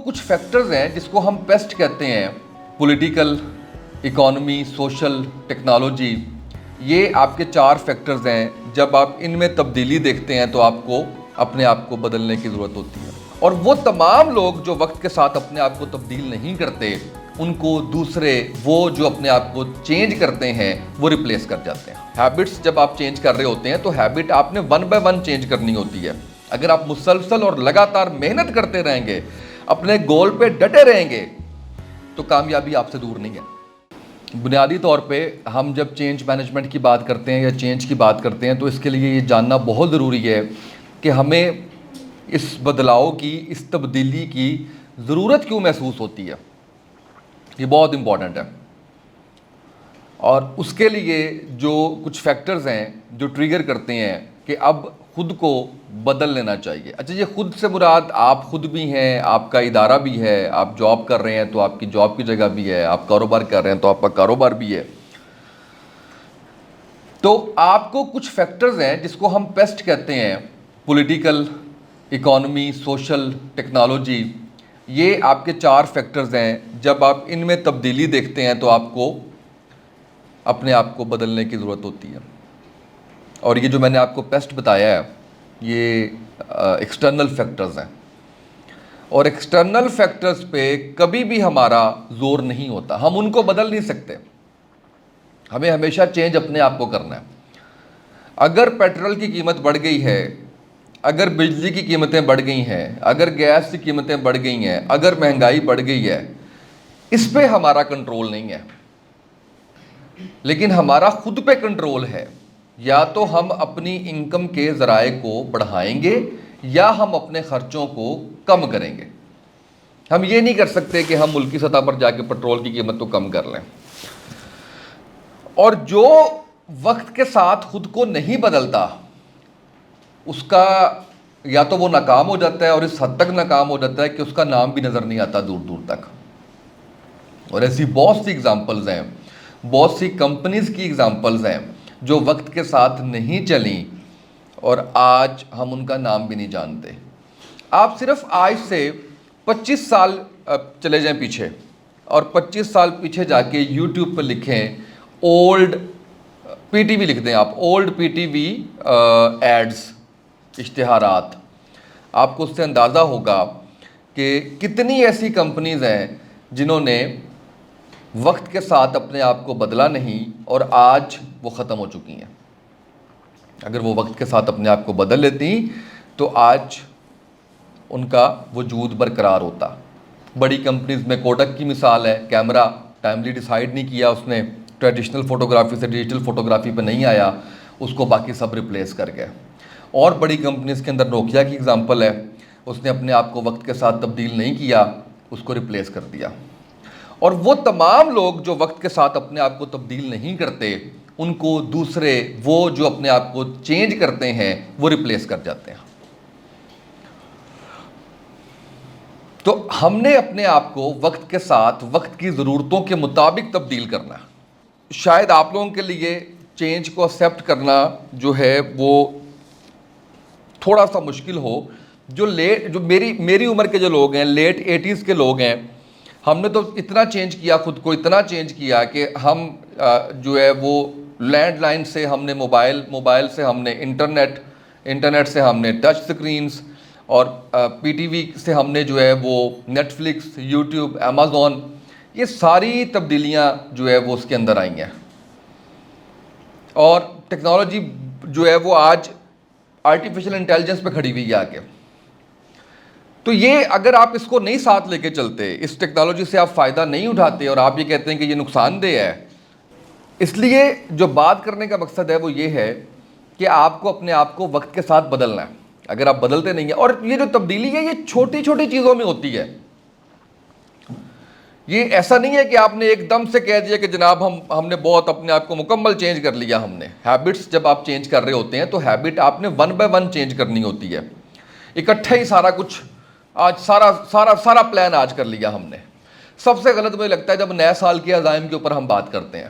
کچھ فیکٹرز ہیں جس کو ہم پیسٹ کہتے ہیں، پولیٹیکل، اکانومی، سوشل، ٹیکنالوجی، یہ آپ کے 4 فیکٹرز ہیں. جب آپ ان میں تبدیلی دیکھتے ہیں تو آپ کو اپنے آپ کو بدلنے کی ضرورت ہوتی ہے. اور وہ تمام لوگ جو وقت کے ساتھ اپنے آپ کو تبدیل نہیں کرتے، ان کو دوسرے وہ جو اپنے آپ کو چینج کرتے ہیں وہ ریپلیس کر جاتے ہیں. ہیبٹس جب آپ چینج کر رہے ہوتے ہیں تو ہیبٹ آپ نے 1 بائی 1 چینج کرنی ہوتی ہے. اگر آپ مسلسل اور لگاتار محنت کرتے رہیں گے، اپنے گول پہ ڈٹے رہیں گے، تو کامیابی آپ سے دور نہیں ہے. بنیادی طور پہ ہم جب چینج مینجمنٹ کی بات کرتے ہیں یا چینج کی بات کرتے ہیں تو اس کے لیے یہ جاننا بہت ضروری ہے کہ ہمیں اس بدلاؤ کی، اس تبدیلی کی ضرورت کیوں محسوس ہوتی ہے. یہ بہت امپورٹنٹ ہے. اور اس کے لیے جو کچھ فیکٹرز ہیں جو ٹریگر کرتے ہیں کہ اب خود کو بدل لینا چاہیے. اچھا، یہ خود سے مراد آپ خود بھی ہیں، آپ کا ادارہ بھی ہے، آپ جاب کر رہے ہیں تو آپ کی جاب کی جگہ بھی ہے، آپ کاروبار کر رہے ہیں تو آپ کا کاروبار بھی ہے. تو آپ کو کچھ فیکٹرز ہیں جس کو ہم پیسٹ کہتے ہیں، پولیٹیکل، اکانومی، سوشل، ٹیکنالوجی، یہ آپ کے 4 فیکٹرز ہیں. جب آپ ان میں تبدیلی دیکھتے ہیں تو آپ کو اپنے آپ کو بدلنے کی ضرورت ہوتی ہے. اور یہ جو میں نے آپ کو پیسٹ بتایا ہے یہ ایکسٹرنل فیکٹرز ہیں. اور ایکسٹرنل فیکٹرز پہ کبھی بھی ہمارا زور نہیں ہوتا، ہم ان کو بدل نہیں سکتے. ہمیں ہمیشہ چینج اپنے آپ کو کرنا ہے. اگر پیٹرول کی قیمت بڑھ گئی ہے، اگر بجلی کی قیمتیں بڑھ گئی ہیں، اگر گیس کی قیمتیں بڑھ گئی ہیں، اگر مہنگائی بڑھ گئی ہے، اس پہ ہمارا کنٹرول نہیں ہے. لیکن ہمارا خود پہ کنٹرول ہے. یا تو ہم اپنی انکم کے ذرائع کو بڑھائیں گے یا ہم اپنے خرچوں کو کم کریں گے. ہم یہ نہیں کر سکتے کہ ہم ملکی سطح پر جا کے پیٹرول کی قیمت کو کم کر لیں. اور جو وقت کے ساتھ خود کو نہیں بدلتا اس کا یا تو وہ ناکام ہو جاتا ہے، اور اس حد تک ناکام ہو جاتا ہے کہ اس کا نام بھی نظر نہیں آتا دور دور تک. اور ایسی بہت سی ایگزامپلز ہیں، بہت سی کمپنیز کی ایگزامپلز ہیں جو وقت کے ساتھ نہیں چلیں اور آج ہم ان کا نام بھی نہیں جانتے. آپ صرف آج سے 25 سال چلے جائیں پیچھے، اور 25 سال پیچھے جا کے یوٹیوب پہ لکھیں اولڈ پی ٹی وی، لکھ دیں آپ old P T V ads, اشتہارات. آپ کو اس سے اندازہ ہوگا کہ کتنی ایسی کمپنیز ہیں جنہوں نے وقت کے ساتھ اپنے آپ کو بدلا نہیں اور آج وہ ختم ہو چکی ہیں. اگر وہ وقت کے ساتھ اپنے آپ کو بدل لیتی تو آج ان کا وجود برقرار ہوتا. بڑی کمپنیز میں کوڈک کی مثال ہے. کیمرہ ٹائملی ڈیسائیڈ نہیں کیا اس نے، ٹریڈیشنل فوٹوگرافی سے ڈیجیٹل فوٹوگرافی پہ نہیں آیا، اس کو باقی سب ریپلیس کر گئے. اور بڑی کمپنیز کے اندر نوکیا کی اگزامپل ہے، اس نے اپنے آپ کو وقت کے ساتھ تبدیل نہیں کیا، اس کو ریپلیس کر دیا. اور وہ تمام لوگ جو وقت کے ساتھ اپنے آپ کو تبدیل نہیں کرتے، ان کو دوسرے وہ جو اپنے آپ کو چینج کرتے ہیں وہ ریپلیس کر جاتے ہیں. تو ہم نے اپنے آپ کو وقت کے ساتھ وقت کی ضرورتوں کے مطابق تبدیل کرنا ہے. شاید آپ لوگوں کے لیے چینج کو ایکسیپٹ کرنا جو ہے وہ تھوڑا سا مشکل ہو. جو میری عمر کے جو لوگ ہیں، لیٹ 80s کے لوگ ہیں، ہم نے تو اتنا چینج کیا، خود کو اتنا چینج کیا کہ ہم جو ہے وہ لینڈ لائن سے ہم نے موبائل سے ہم نے انٹرنیٹ سے ہم نے ٹچ سکرینز، اور پی ٹی وی سے ہم نے جو ہے وہ نیٹ فلکس، یوٹیوب، امیزون، یہ ساری تبدیلیاں جو ہے وہ اس کے اندر آئی ہیں. اور ٹیکنالوجی جو ہے وہ آج آرٹیفیشل انٹیلیجنس پہ کھڑی ہوئی ہے آگے. تو یہ اگر آپ اس کو نہیں ساتھ لے کے چلتے، اس ٹیکنالوجی سے آپ فائدہ نہیں اٹھاتے اور آپ یہ کہتے ہیں کہ یہ نقصان دہ ہے، اس لیے جو بات کرنے کا مقصد ہے وہ یہ ہے کہ آپ کو اپنے آپ کو وقت کے ساتھ بدلنا ہے. اگر آپ بدلتے نہیں ہیں، اور یہ جو تبدیلی ہے یہ چھوٹی چھوٹی چیزوں میں ہوتی ہے. یہ ایسا نہیں ہے کہ آپ نے ایک دم سے کہہ دیا کہ جناب ہم نے بہت اپنے آپ کو مکمل چینج کر لیا. ہم نے ہیبٹس جب آپ چینج کر رہے ہوتے ہیں تو ہیبٹ آپ نے 1 بائی 1 چینج کرنی ہوتی ہے. اکٹھا ہی سارا کچھ آج سارا پلان آج کر لیا ہم نے. سب سے غلط مجھے لگتا ہے جب نئے سال کے عزائم کے اوپر ہم بات کرتے ہیں،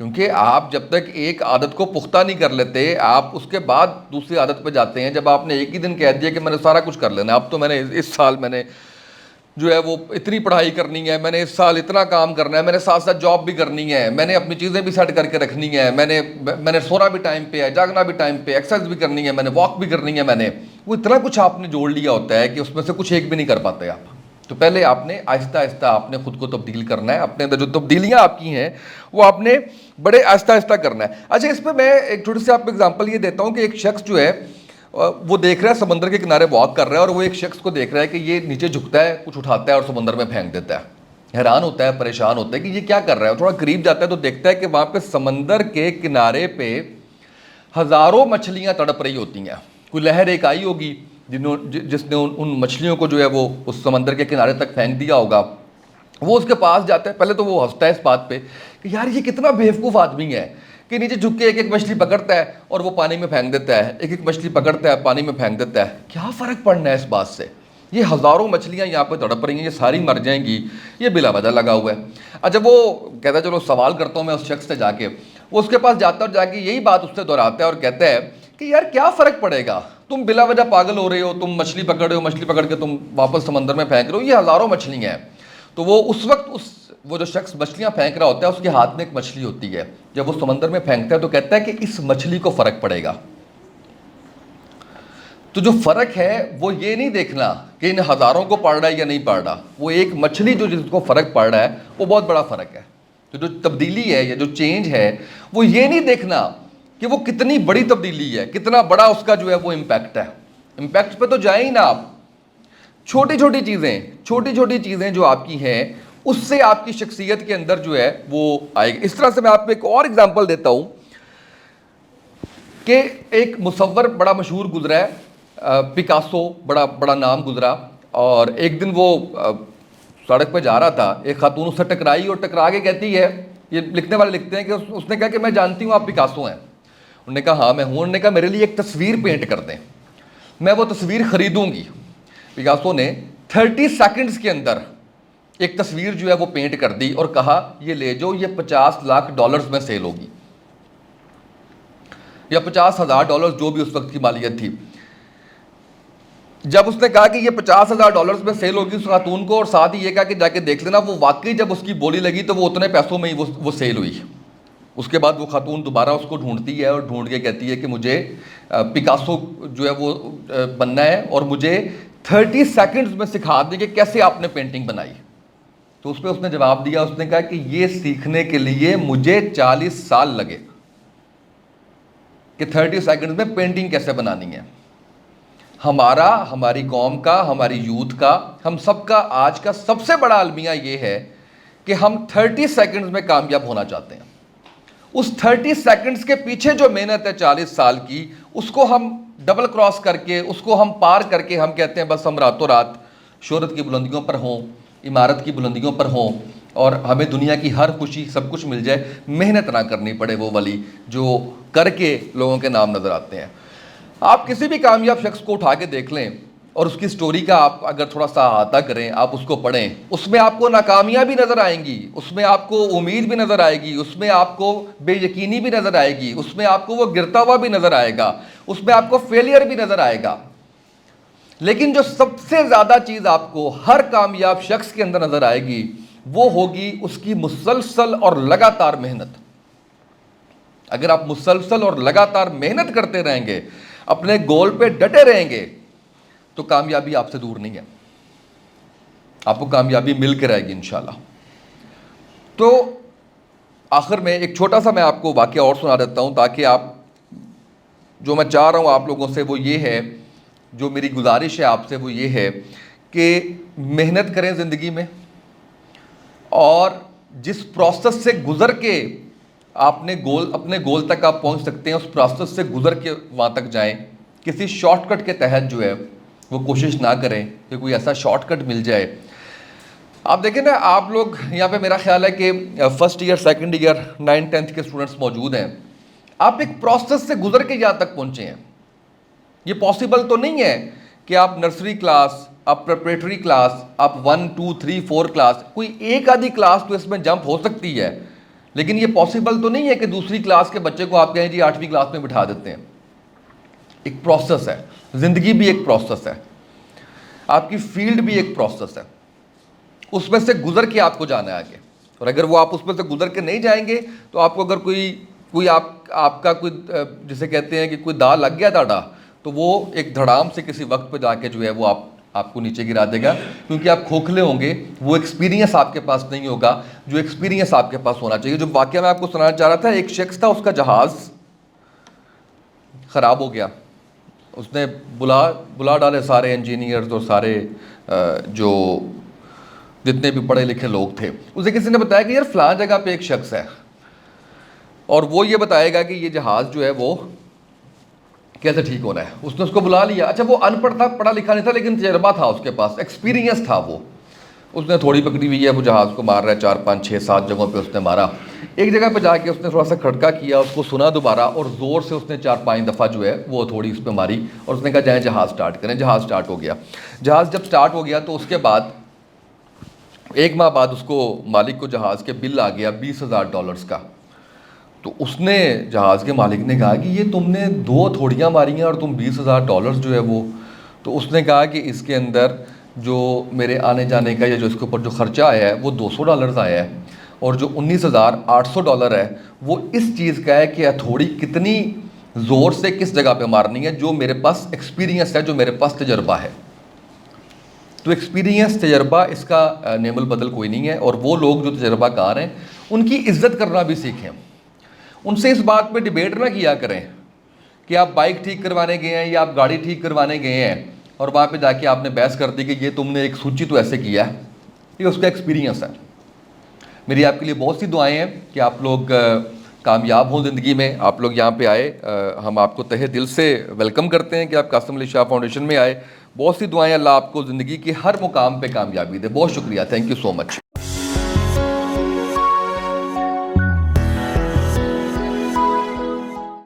کیونکہ آپ جب تک ایک عادت کو پختہ نہیں کر لیتے، آپ اس کے بعد دوسری عادت پہ جاتے ہیں. جب آپ نے ایک ہی دن کہہ دیا کہ میں نے سارا کچھ کر لینا، اب تو میں نے اس سال میں نے جو ہے وہ اتنی پڑھائی کرنی ہے، میں نے اس سال اتنا کام کرنا ہے، میں نے ساتھ ساتھ جاب بھی کرنی ہے، میں نے اپنی چیزیں بھی سیٹ کر کے رکھنی ہے، میں نے سونا بھی ٹائم پہ ہے، جاگنا بھی ٹائم پہ، ایکسرسائز بھی کرنی ہے، میں نے واک بھی کرنی ہے، وہ اتنا کچھ آپ نے جوڑ لیا ہوتا ہے کہ اس میں سے کچھ ایک بھی نہیں کر پاتے آپ. تو پہلے آپ نے آہستہ آہستہ آپ نے خود کو تبدیل کرنا ہے، اپنے اندر جو تبدیلیاں آپ کی ہیں وہ آپ نے بڑے آہستہ آہستہ کرنا ہے. اچھا، اس پہ میں ایک چھوٹی سی آپ کو اگزامپل یہ دیتا ہوں کہ ایک شخص جو ہے وہ دیکھ رہا ہے سمندر کے کنارے واک کر رہا ہے، اور وہ ایک شخص کو دیکھ رہا ہے کہ یہ نیچے جھکتا ہے، کچھ اٹھاتا ہے اور سمندر میں پھینک دیتا ہے. حیران ہوتا ہے، پریشان ہوتا ہے کہ یہ کیا کر رہا ہے. تھوڑا قریب جاتا ہے تو دیکھتا ہے کہ وہاں پہ سمندر کے کنارے پہ ہزاروں مچھلیاں تڑپ رہی ہوتی ہیں. کوئی لہر ایک آئی ہوگی جس نے ان مچھلیوں کو جو ہے وہ اس سمندر کے کنارے تک پھینک دیا ہوگا. وہ اس کے پاس جاتا ہے، پہلے تو وہ ہنستا ہے اس بات پہ کہ یار یہ کتنا بیوقوف آدمی ہے کہ نیچے جھک کے ایک ایک مچھلی پکڑتا ہے اور وہ پانی میں پھینک دیتا ہے، ایک ایک مچھلی پکڑتا ہے پانی میں پھینک دیتا ہے. کیا فرق پڑنا ہے اس بات سے؟ یہ ہزاروں مچھلیاں یہاں پہ تڑپ رہی ہیں، یہ ساری مر جائیں گی، یہ بلا وجہ لگا ہوا ہے. اچھا، وہ کہتا ہے چلو سوال کرتا ہوں میں اس شخص سے جا کے. وہ اس کے پاس جاتا ہے اور جا کے یہی بات اس سے دہراتا ہے اور کہتا ہے کہ یار کیا فرق پڑے گا، تم بلا وجہ پاگل ہو رہے ہو، تم مچھلی پکڑ رہے ہو، مچھلی پکڑ کے تم واپس سمندر میں پھینک رہے ہو، یہ ہزاروں مچھلیاں ہیں. تو وہ اس وقت وہ جو شخص مچھلیاں پھینک رہا ہوتا ہے اس کے ہاتھ میں ایک مچھلی ہوتی ہے. جب وہ سمندر میں پھینکتا ہے تو کہتا ہے کہ اس مچھلی کو فرق پڑے گا. تو جو فرق ہے وہ یہ نہیں دیکھنا کہ ان ہزاروں کو پڑ رہا ہے یا نہیں پڑ رہا، وہ ایک مچھلی جو جس کو فرق پڑ رہا ہے وہ بہت بڑا فرق ہے. تو جو تبدیلی ہے یا جو چینج ہے وہ یہ نہیں دیکھنا کہ وہ کتنی بڑی تبدیلی ہے، کتنا بڑا اس کا جو ہے وہ امپیکٹ ہے. امپیکٹ پہ تو جائیں ہی نا آپ. چھوٹی چھوٹی چیزیں جو آپ کی ہیں اس سے آپ کی شخصیت کے اندر جو ہے وہ آئے گی. اس طرح سے میں آپ کو ایک اور اگزامپل دیتا ہوں کہ ایک مصور بڑا مشہور گزرا ہے، پکاسو، بڑا نام گزرا. اور ایک دن وہ سڑک پہ جا رہا تھا، ایک خاتون اس سے ٹکرائی اور ٹکرا کے کہتی ہے، یہ لکھنے والے لکھتے ہیں کہ اس نے کہا کہ میں جانتی ہوں آپ پکاسو ہیں. انہوں نے کہا ہاں میں ہوں. انہوں نے کہا میرے لیے ایک تصویر پینٹ کر دیں، میں وہ تصویر خریدوں گی. پکاسو نے 30 سیکنڈز کے اندر ایک تصویر جو ہے وہ پینٹ کر دی اور کہا یہ لے جاؤ، یہ $50 لاکھ میں سیل ہوگی، یا $50,000 جو بھی اس وقت کی مالیت تھی. جب اس نے کہا کہ یہ $50,000 میں سیل ہوگی اس خاتون کو، اور ساتھ ہی یہ کہا کہ جا کے دیکھ لینا، وہ واقعی جب اس کی بولی لگی تو وہ اتنے پیسوں میں ہی وہ سیل ہوئی. اس کے بعد وہ خاتون دوبارہ اس کو ڈھونڈتی ہے اور ڈھونڈ کے کہتی ہے کہ مجھے پکاسو جو ہے وہ بننا ہے اور مجھے 30 سیکنڈز میں سکھا دیں کہ کیسے آپ نے پینٹنگ بنائی. تو اس پہ اس نے جواب دیا، اس نے کہا کہ یہ سیکھنے کے لیے مجھے 40 سال لگے کہ 30 سیکنڈز میں پینٹنگ کیسے بنانی ہے. ہماری قوم کا، ہماری یوتھ کا، ہم سب کا آج کا سب سے بڑا المیہ یہ ہے کہ ہم 30 سیکنڈز میں کامیاب ہونا چاہتے ہیں. اس 30 سیکنڈز کے پیچھے جو محنت ہے 40 سال کی، اس کو ہم ڈبل کراس کر کے، اس کو ہم پار کر کے ہم کہتے ہیں بس ہم راتوں رات شہرت کی بلندیوں پر ہوں، عمارت کی بلندیوں پر ہوں، اور ہمیں دنیا کی ہر خوشی سب کچھ مل جائے، محنت نہ کرنی پڑے وہ والی جو کر کے لوگوں کے نام نظر آتے ہیں. آپ کسی بھی کامیاب شخص کو اٹھا کے دیکھ لیں اور اس کی سٹوری کا آپ اگر تھوڑا سا احاطہ کریں، آپ اس کو پڑھیں، اس میں آپ کو ناکامیاں بھی نظر آئیں گی، اس میں آپ کو امید بھی نظر آئے گی، اس میں آپ کو بے یقینی بھی نظر آئے گی، اس میں آپ کو وہ گرتا ہوا بھی نظر آئے گا، اس میں آپ کو فیلئر بھی نظر آئے گا. لیکن جو سب سے زیادہ چیز آپ کو ہر کامیاب شخص کے اندر نظر آئے گی وہ ہوگی اس کی مسلسل اور لگاتار محنت. اگر آپ مسلسل اور لگاتار محنت کرتے رہیں گے، اپنے گول پہ ڈٹے رہیں گے، تو کامیابی آپ سے دور نہیں ہے، آپ کو کامیابی مل کے رہے گی انشاءاللہ. تو آخر میں ایک چھوٹا سا میں آپ کو واقعہ اور سنا دیتا ہوں تاکہ آپ، جو میں چاہ رہا ہوں آپ لوگوں سے وہ یہ ہے، جو میری گزارش ہے آپ سے وہ یہ ہے کہ محنت کریں زندگی میں، اور جس پروسیس سے گزر کے اپنے گول تک آپ پہنچ سکتے ہیں، اس پروسیس سے گزر کے وہاں تک جائیں. کسی شارٹ کٹ کے تحت جو ہے وہ کوشش نہ کریں کہ کوئی ایسا شارٹ کٹ مل جائے. آپ دیکھیں نا، آپ لوگ یہاں پہ میرا خیال ہے کہ first year, second year, 9th 10th کے اسٹوڈنٹس موجود ہیں. آپ ایک پروسیس سے گزر کے یہاں تک پہنچے ہیں. یہ پاسبل تو نہیں ہے کہ آپ نرسری کلاس، آپ پریپریٹری کلاس، آپ 1 2 3 4 کلاس، کوئی ایک آدھی کلاس تو اس میں جمپ ہو سکتی ہے، لیکن یہ پاسبل تو نہیں ہے کہ دوسری کلاس کے بچے کو آپ کہیں جی 8ویں کلاس میں بٹھا دیتے ہیں. ایک پروسیس ہے، زندگی بھی ایک پروسیس ہے، آپ کی فیلڈ بھی ایک پروسیس ہے. اس میں سے گزر کے آپ کو جانا ہے آگے. اور اگر وہ آپ اس میں سے گزر کے نہیں جائیں گے تو آپ کو اگر کوئی آپ کا کوئی جسے کہتے ہیں کہ کوئی داغ لگ گیا ڈاڈا, تو وہ ایک دھڑام سے کسی وقت پہ جا کے جو ہے وہ آپ کو نیچے گرا دے گا, کیونکہ آپ کھوکھلے ہوں گے, وہ ایکسپیرینس آپ کے پاس نہیں ہوگا جو ایکسپیرینس آپ کے پاس ہونا چاہیے. جو واقعہ میں آپ کو سنانا چاہ رہا تھا, ایک شخص تھا, اس کا جہاز خراب ہو گیا, اس نے بلا ڈالے سارے انجینئرز اور سارے جو جتنے بھی پڑھے لکھے لوگ تھے. اسے کسی نے بتایا کہ یار فلاں جگہ پہ ایک شخص ہے اور وہ یہ بتائے گا کہ یہ جہاز جو ہے وہ کیسے ٹھیک ہونا ہے. اس نے اس کو بلا لیا. اچھا وہ ان پڑھ تھا, پڑھا لکھا نہیں تھا, لیکن تجربہ تھا اس کے پاس, ایکسپیرینس تھا وہ. اس نے تھوڑی پکڑی ہوئی ہے, وہ جہاز کو مار رہا ہے, 4 5 6 7 جگہوں پہ اس نے مارا. ایک جگہ پہ جا کے اس نے تھوڑا سا کھڑکا کیا, اس کو سنا دوبارہ, اور زور سے اس نے 4 5 دفعہ جو ہے وہ تھوڑی اس پہ ماری, اور اس نے کہا جائیں جہاز سٹارٹ کریں. جہاز سٹارٹ ہو گیا. جہاز جب سٹارٹ ہو گیا تو اس کے بعد 1 ماہ بعد اس کو مالک کو جہاز کے بل آ گیا $20,000 کا. تو اس نے جہاز کے مالک نے کہا کہ یہ تم نے 2 تھوڑیاں ماری ہیں اور تم $20,000 جو ہے وہ. تو اس نے کہا کہ اس کے اندر جو میرے آنے جانے کا یا جو اس کے اوپر جو خرچہ آیا ہے وہ $200 آیا ہے, اور جو $19,800 ہے وہ اس چیز کا ہے کہ ہتھوڑی کتنی زور سے کس جگہ پہ مارنی ہے, جو میرے پاس ایکسپیرینس ہے, جو میرے پاس تجربہ ہے. تو ایکسپیرینس تجربہ اس کا نعم البدل کوئی نہیں ہے. اور وہ لوگ جو تجربہ کار ہیں ان کی عزت کرنا بھی سیکھیں. ان سے اس بات پہ ڈیبیٹ نہ کیا کریں کہ آپ بائک ٹھیک کروانے گئے ہیں یا آپ گاڑی ٹھیک کروانے گئے ہیں اور وہاں پہ جا کے آپ نے بحث کر دی کہ یہ تم نے ایک سوچی تو ایسے کیا ہے, یہ اس کا ایکسپیرینس ہے. میری آپ کے لیے بہت سی دعائیں ہیں کہ آپ لوگ کامیاب ہوں زندگی میں. آپ لوگ یہاں پہ آئے, ہم آپ کو تہہ دل سے ویلکم کرتے ہیں کہ آپ قاسم علی شاہ فاؤنڈیشن میں آئے. بہت سی دعائیں, اللہ آپ کو زندگی کے ہر مقام پہ کامیابی دے. بہت شکریہ, تھینک یو سو مچ.